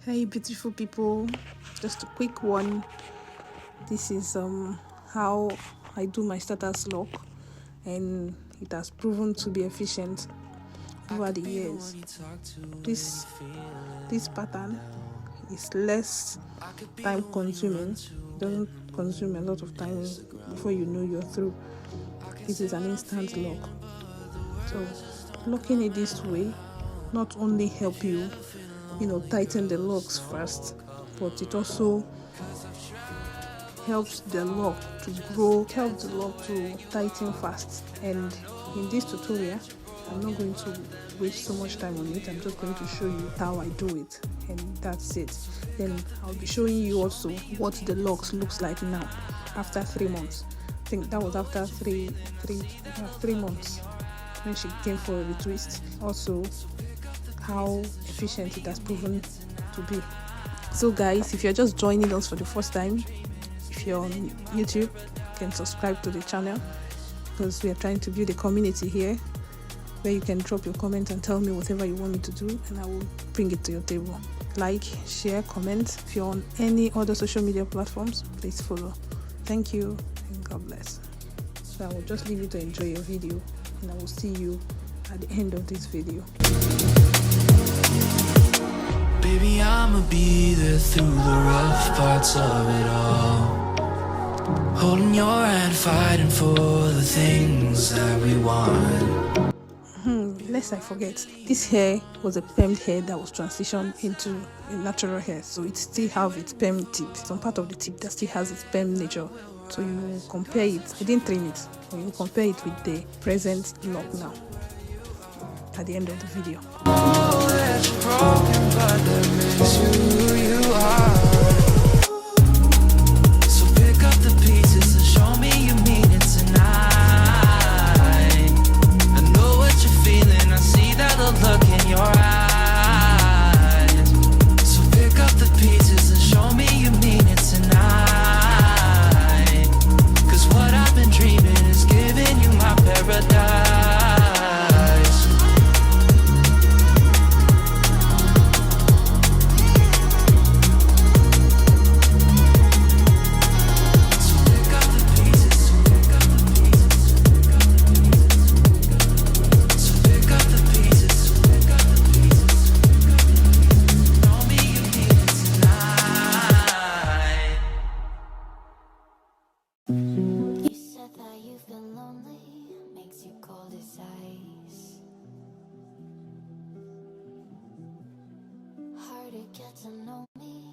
Hey beautiful people, just a quick one. This is how I do my starters lock, and it has proven to be efficient over the years. This pattern is less time consuming, doesn't consume a lot of time before you know you're through. This is an instant lock. So locking it this way not only help you tighten the locks first, but it also helps the lock to grow, helps the lock to tighten fast. And in this tutorial, I'm not going to waste so much time on it. I'm just going to show you how I do it, and that's it. Then I'll be showing you also what the locks looks like now after 3 months. I think that was after three months when she came for a retwist. Also, how efficient it has proven to be. So guys, if you're just joining us for the first time, if you're on YouTube, you can subscribe to the channel, because we are trying to build a community here where you can drop your comment and tell me whatever you want me to do, and I will bring it to your table. Like, share, comment. If you're on any other social media platforms, please follow. Thank you and God bless. So I will just leave you to enjoy your video, and I will see you at the end of this video. Baby, I'ma be there through the rough parts of it all, holding your hand, fighting for the things that we want. Lest I forget, this hair was a permed hair that was transitioned into a natural hair, so it still have its perm tip, some part of the tip that still has its perm nature. So you compare it, I didn't trim it, but you compare it with the present lock now at the end of the video. Oh, that's broken, but that makes you who you are. So pick up the pieces and show me you mean it tonight. I know what you're feeling, I see that look in your eyes. So pick up the pieces and show me you mean it tonight. 'Cause what I've been dreaming is giving you my paradise. Get to know me.